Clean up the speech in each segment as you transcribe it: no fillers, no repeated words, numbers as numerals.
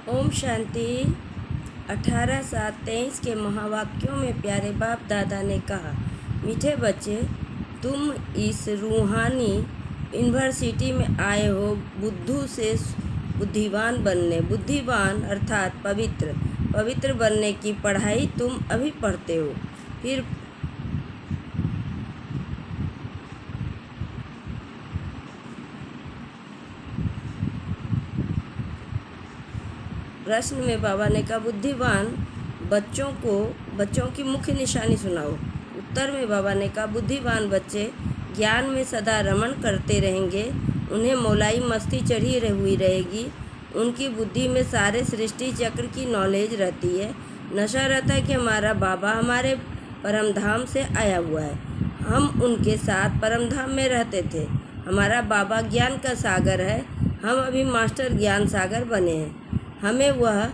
ओम शांति। 18/7/23 के महावाक्यों में प्यारे बाप दादा ने कहा, मीठे बच्चे, तुम इस रूहानी यूनिवर्सिटी में आए हो बुद्धू से बुद्धिवान बनने। बुद्धिवान अर्थात पवित्र बनने की पढ़ाई तुम अभी पढ़ते हो। फिर प्रश्न में बाबा ने कहा, बुद्धिवान बच्चों की मुख्य निशानी सुनाओ। उत्तर में बाबा ने कहा, बुद्धिवान बच्चे ज्ञान में सदा रमण करते रहेंगे, उन्हें मौलाई मस्ती चढ़ी हुई रहेगी, उनकी बुद्धि में सारे सृष्टि चक्र की नॉलेज रहती है। नशा रहता है कि हमारा बाबा हमारे परम धाम से आया हुआ है, हम उनके साथ परम धाम में रहते थे। हमारा बाबा ज्ञान का सागर है, हम अभी मास्टर ज्ञान सागर बने हैं। हमें वह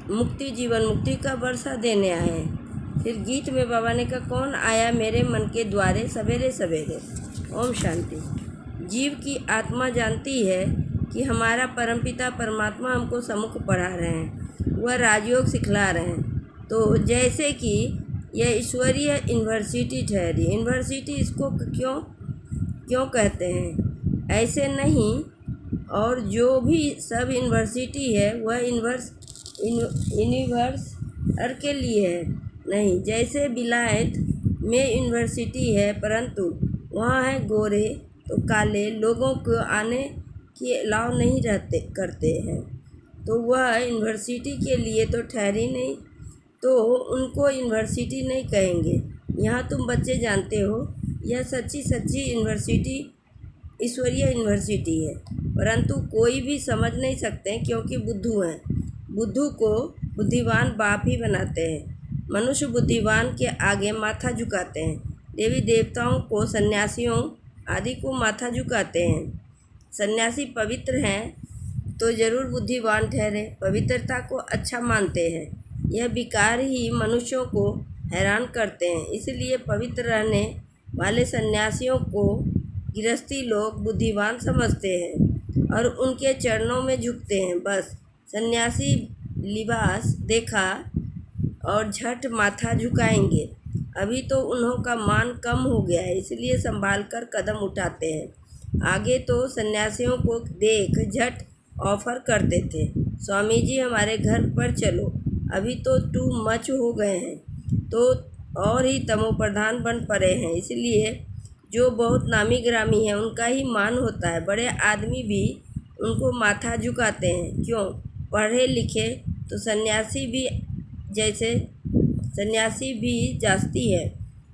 मुक्ति जीवन मुक्ति का वर्षा देने आए हैं। फिर गीत में बाबा ने कहा, कौन आया मेरे मन के द्वारे सवेरे सवेरे। ओम शांति। जीव की आत्मा जानती है कि हमारा परमपिता परमात्मा हमको सम्मुख पढ़ा रहे हैं, वह राजयोग सिखला रहे हैं। तो जैसे कि यह ईश्वरीय यूनिवर्सिटी ठहरी। यूनिवर्सिटी इसको क्यों कहते हैं? ऐसे नहीं, और जो भी सब यूनिवर्सिटी है वह यूनिवर्स के लिए है नहीं। जैसे विलायत में यूनिवर्सिटी है, परंतु वहाँ है गोरे तो काले लोगों को आने की अलाउ नहीं करते हैं, तो वह यूनिवर्सिटी के लिए तो ठहरी नहीं, तो उनको यूनिवर्सिटी नहीं कहेंगे। यहाँ तुम बच्चे जानते हो, यह सच्ची यूनिवर्सिटी ईश्वरीय यूनिवर्सिटी है, परंतु कोई भी समझ नहीं सकते क्योंकि बुद्धू हैं। बुद्धू को बुद्धिवान बाप ही बनाते हैं। मनुष्य बुद्धिवान के आगे माथा झुकाते हैं, देवी देवताओं को, सन्यासियों आदि को माथा झुकाते हैं। सन्यासी पवित्र हैं तो जरूर बुद्धिवान ठहरे, पवित्रता को अच्छा मानते हैं। यह विकार ही मनुष्यों को हैरान करते हैं, इसलिए पवित्र रहने वाले सन्यासियों को गृहस्थी लोग बुद्धिवान समझते हैं और उनके चरणों में झुकते हैं। बस सन्यासी लिबास देखा और झट माथा झुकाएंगे। अभी तो उन्हों का मान कम हो गया है, इसलिए संभाल कर कदम उठाते हैं। आगे तो सन्यासियों को देख झट ऑफर करते थे, स्वामी जी हमारे घर पर चलो। अभी तो टू मच हो गए हैं, तो और ही तमोप्रधान बन पड़े हैं, इसलिए जो बहुत नामी ग्रामी है उनका ही मान होता है। बड़े आदमी भी उनको माथा झुकाते हैं। क्यों? पढ़े लिखे तो सन्यासी भी जास्ती है,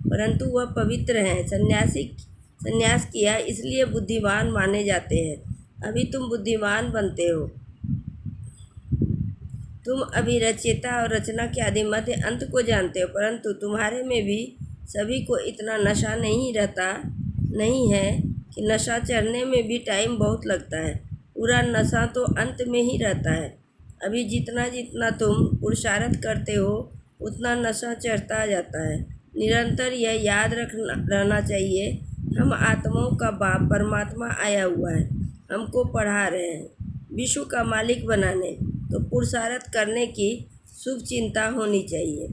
परंतु वह पवित्र हैं। सन्यास किया इसलिए बुद्धिमान माने जाते हैं। अभी तुम बुद्धिमान बनते हो। तुम अभी रचयिता और रचना के आदि मध्य अंत को जानते हो, परंतु तुम्हारे में भी सभी को इतना नशा नहीं है कि नशा चढ़ने में भी टाइम बहुत लगता है। पूरा नशा तो अंत में ही रहता है। अभी जितना तुम पुरुषार्थ करते हो उतना नशा चढ़ता जाता है। निरंतर यह याद रहना चाहिए, हम आत्माओं का बाप परमात्मा आया हुआ है, हमको पढ़ा रहे हैं विश्व का मालिक बनाने। तो पुरुषार्थ करने की शुभ चिंता होनी चाहिए।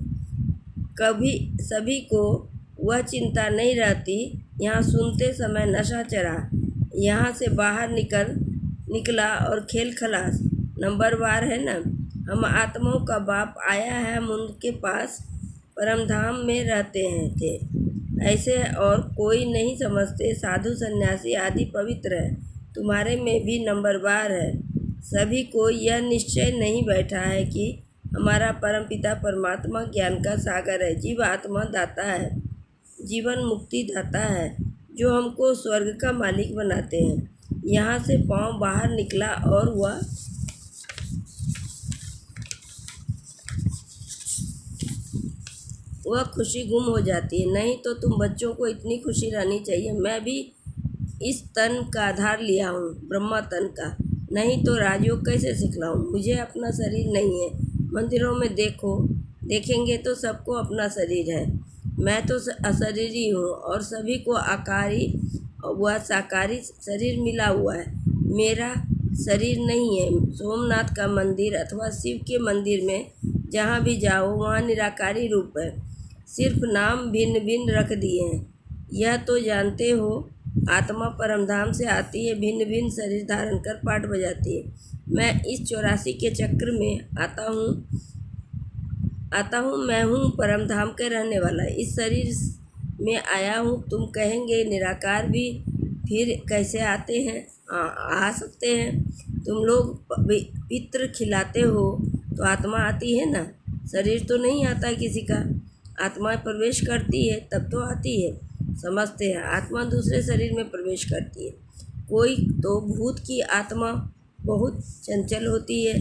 कभी सभी को वह चिंता नहीं रहती। यहाँ सुनते समय नशा चढ़ा, यहाँ से बाहर निकला और खेल खलास नंबरवार है ना। हम आत्माओं का बाप आया है, हम उनके पास परम धाम में रहते थे। ऐसे और कोई नहीं समझते। साधु सन्यासी आदि पवित्र है, तुम्हारे में भी नंबरवार है। सभी को यह निश्चय नहीं बैठा है कि हमारा परमपिता परमात्मा ज्ञान का सागर है, जीव आत्मा दाता है, जीवन मुक्ति दाता है, जो हमको स्वर्ग का मालिक बनाते हैं। यहाँ से पाँव बाहर निकला और वह खुशी गुम हो जाती है। नहीं तो तुम बच्चों को इतनी खुशी रहनी चाहिए, मैं भी इस तन का आधार लिया हूँ, ब्रह्मा तन का, नहीं तो राजयोग कैसे सिखलाऊँ। मुझे अपना शरीर नहीं है। मंदिरों में देखेंगे तो सबको अपना शरीर है, मैं तो अशरीरी हूँ और सभी को आकारी व साकारी शरीर मिला हुआ है। मेरा शरीर नहीं है। सोमनाथ का मंदिर अथवा शिव के मंदिर में जहाँ भी जाओ वहाँ निराकारी रूप है, सिर्फ नाम भिन्न भिन्न रख दिए हैं। यह तो जानते हो आत्मा परमधाम से आती है, भिन्न भिन्न शरीर धारण कर पाठ बजाती है। मैं इस 84 के चक्र में आता हूँ। मैं हूँ परमधाम के रहने वाला, इस शरीर में आया हूँ। तुम कहेंगे निराकार भी फिर कैसे आते हैं? आ सकते हैं। तुम लोग पितृ खिलाते हो तो आत्मा आती है ना, शरीर तो नहीं आता किसी का। आत्मा प्रवेश करती है तब तो आती है। समझते हैं आत्मा दूसरे शरीर में प्रवेश करती है। कोई तो भूत की आत्मा बहुत चंचल होती है,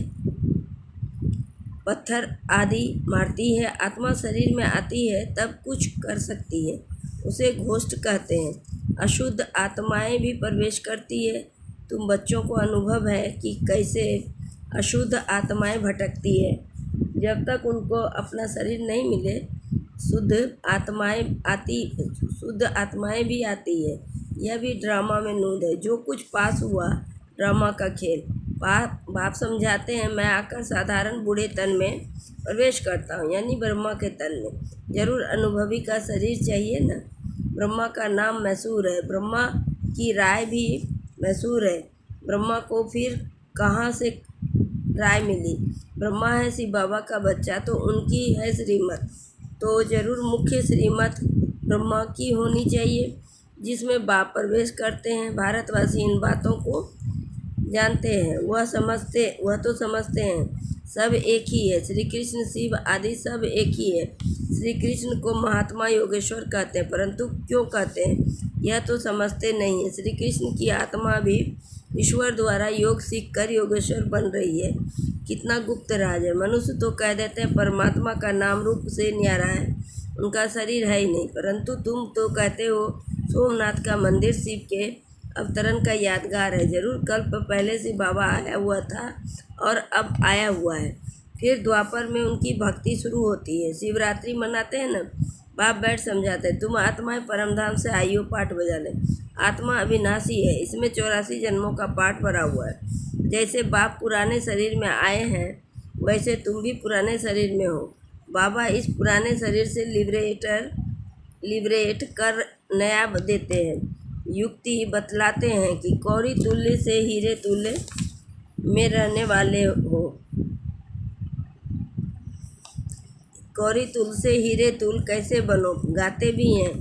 पत्थर आदि मारती है। आत्मा शरीर में आती है तब कुछ कर सकती है, उसे घोष्ट कहते हैं। अशुद्ध आत्माएं भी प्रवेश करती है। तुम बच्चों को अनुभव है कि कैसे अशुद्ध आत्माएं भटकती है। जब तक उनको अपना शरीर नहीं मिले शुद्ध आत्माएं भी आती है। यह भी ड्रामा में नूद है, जो कुछ पास हुआ ड्रामा का खेल। बाप समझाते हैं मैं आकर साधारण बूढ़े तन में प्रवेश करता हूँ, यानी ब्रह्मा के तन में। जरूर अनुभवी का शरीर चाहिए ना। ब्रह्मा का नाम मैसूर है, ब्रह्मा की राय भी मैसूर है। ब्रह्मा को फिर कहाँ से राय मिली? ब्रह्मा है शिव बाबा का बच्चा तो उनकी है श्रीमत, तो जरूर मुख्य श्रीमत ब्रह्मा की होनी चाहिए, जिसमें बाप प्रवेश करते हैं। भारतवासी इन बातों को जानते हैं, वह तो समझते हैं सब एक ही है। श्री कृष्ण शिव आदि सब एक ही है। श्री कृष्ण को महात्मा योगेश्वर कहते हैं, परंतु क्यों कहते हैं यह तो समझते नहीं है। श्री कृष्ण की आत्मा भी ईश्वर द्वारा योग सीखकर योगेश्वर बन रही है। कितना गुप्त राज है। मनुष्य तो कह देते हैं परमात्मा का नाम रूप से न्यारा है, उनका शरीर है ही नहीं, परंतु तुम तो कहते हो सोमनाथ का मंदिर शिव के अवतरण का यादगार है। जरूर कल्प पहले से बाबा आया हुआ था और अब आया हुआ है। फिर द्वापर में उनकी भक्ति शुरू होती है। शिवरात्रि मनाते हैं ना, बाप बैठ समझाते हैं तुम आत्माएं परमधाम से आई हो, पाठ बजा ले। आत्मा अविनाशी है, इसमें 84 जन्मों का पाठ भरा हुआ है। जैसे बाप पुराने शरीर में आए हैं वैसे तुम भी पुराने शरीर में हो। बाबा इस पुराने शरीर से लिबरेट कर नया देते हैं। युक्ति बतलाते हैं कि कौड़ी तुल्य से हीरे तुल्य में रहने वाले हो। कौड़ी तुल से हीरे तुल कैसे बनो? गाते भी हैं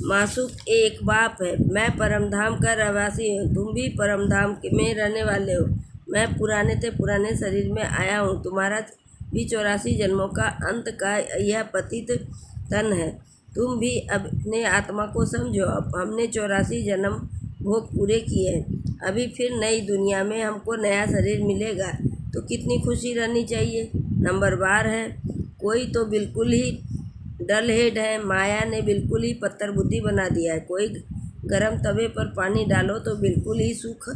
मासूक एक बाप है, मैं परमधाम का रहवासी हूँ, तुम भी परमधाम में रहने वाले हो। मैं पुराने से पुराने शरीर में आया हूँ। तुम्हारा भी 84 जन्मों का अंत का यह पतित तन है। तुम भी अपने आत्मा को समझो। अब हमने 84 जन्म भोग पूरे किए हैं, अभी फिर नई दुनिया में हमको नया शरीर मिलेगा तो कितनी खुशी रहनी चाहिए। नंबर बार है, कोई तो बिल्कुल ही डल हेड है, माया ने बिल्कुल ही पत्थर बुद्धि बना दिया है। कोई गरम तवे पर पानी डालो तो बिल्कुल ही सूख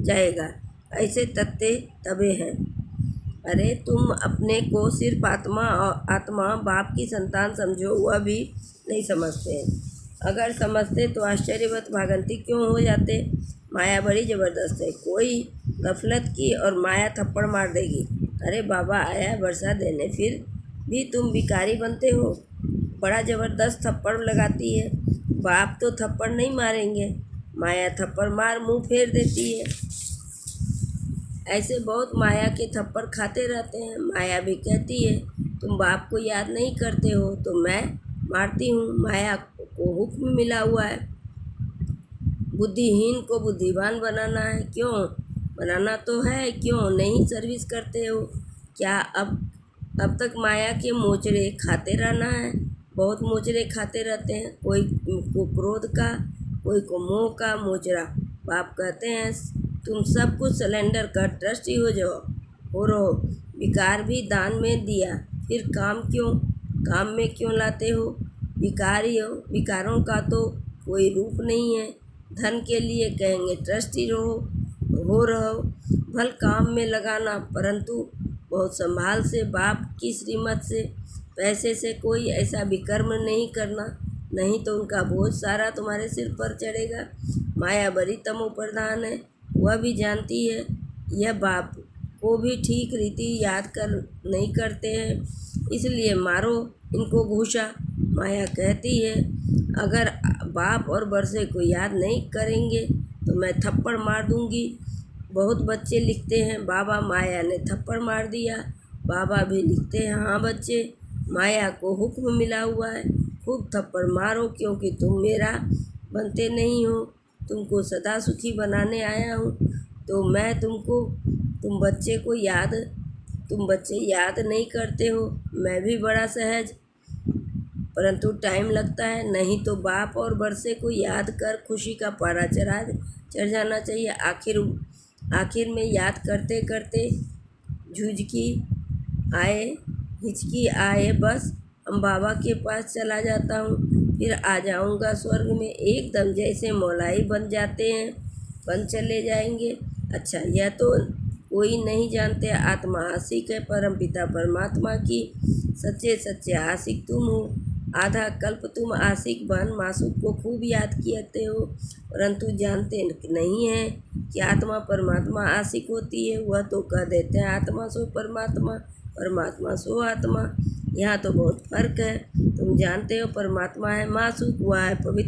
जाएगा, ऐसे तत्ते तवे हैं। अरे तुम अपने को सिर्फ आत्मा बाप की संतान समझो, वह भी नहीं समझते हैं। अगर समझते तो आश्चर्यवत भागंती क्यों हो जाते। माया बड़ी ज़बरदस्त है, कोई गफलत की और माया थप्पड़ मार देगी। अरे बाबा आया है वर्षा देने, फिर भी तुम भिखारी बनते हो। बड़ा ज़बरदस्त थप्पड़ लगाती है। बाप तो थप्पड़ नहीं मारेंगे, माया थप्पड़ मार मुंह फेर देती है। ऐसे बहुत माया के थप्पड़ खाते रहते हैं। माया भी कहती है तुम बाप को याद नहीं करते हो तो मैं मारती हूँ। माया को हुक्म मिला हुआ है, बुद्धिहीन को बुद्धिमान बनाना है। क्यों बनाना तो है, क्यों नहीं सर्विस करते हो? क्या अब तक माया के मोचड़े खाते रहना है? बहुत मोचड़े खाते रहते हैं, कोई को क्रोध का, कोई को मोह का मोचड़ा। बाप कहते हैं तुम सब कुछ सिलेंडर कर ट्रस्टी हो जाओ, हो रहो। विकार भी दान में दिया, फिर काम में क्यों लाते हो? भिखारी हो, विकारों का तो कोई रूप नहीं है। धन के लिए कहेंगे ट्रस्टी हो रहो, भल काम में लगाना, परंतु बहुत संभाल से, बाप की श्रीमत से, पैसे से कोई ऐसा विकर्म नहीं करना, नहीं तो उनका बोझ सारा तुम्हारे सिर पर चढ़ेगा। माया बड़ी तमो प्रधान है, वह भी जानती है यह बाप को भी ठीक रीति याद कर नहीं करते हैं, इसलिए मारो इनको घूसा। माया कहती है, अगर बाप और बरसे को याद नहीं करेंगे तो मैं थप्पड़ मार दूंगी। बहुत बच्चे लिखते हैं, बाबा माया ने थप्पड़ मार दिया। बाबा भी लिखते हैं, हाँ बच्चे, माया को हुक्म मिला हुआ है, खूब थप्पड़ मारो, क्योंकि तुम मेरा बनते नहीं हो। तुमको सदा सुखी बनाने आया हूँ, तो मैं तुम बच्चे याद नहीं करते हो। मैं भी बड़ा सहज, परंतु टाइम लगता है, नहीं तो बाप और बरसे को याद कर खुशी का पारा चढ़ जाना चाहिए। आखिर में याद करते करते हिचकी आए, बस हम बाबा के पास चला जाता हूँ, फिर आ जाऊँगा स्वर्ग में एकदम, जैसे मौलाई बन चले जाएंगे। अच्छा, यह तो कोई नहीं जानते, आत्मा आशिक है परमपिता परमात्मा की, सच्चे आशिक तुम हो। आधा कल्प तुम आशिक बन मासूक को खूब याद करते हो, परंतु जानते नहीं हैं कि आत्मा परमात्मा आशिक होती है। वह तो कह देते हैं आत्मा सो परमात्मा, परमात्मा सो आत्मा। यहाँ तो बहुत फर्क है। तुम जानते हो परमात्मा है मासूक, वह है पवित्र।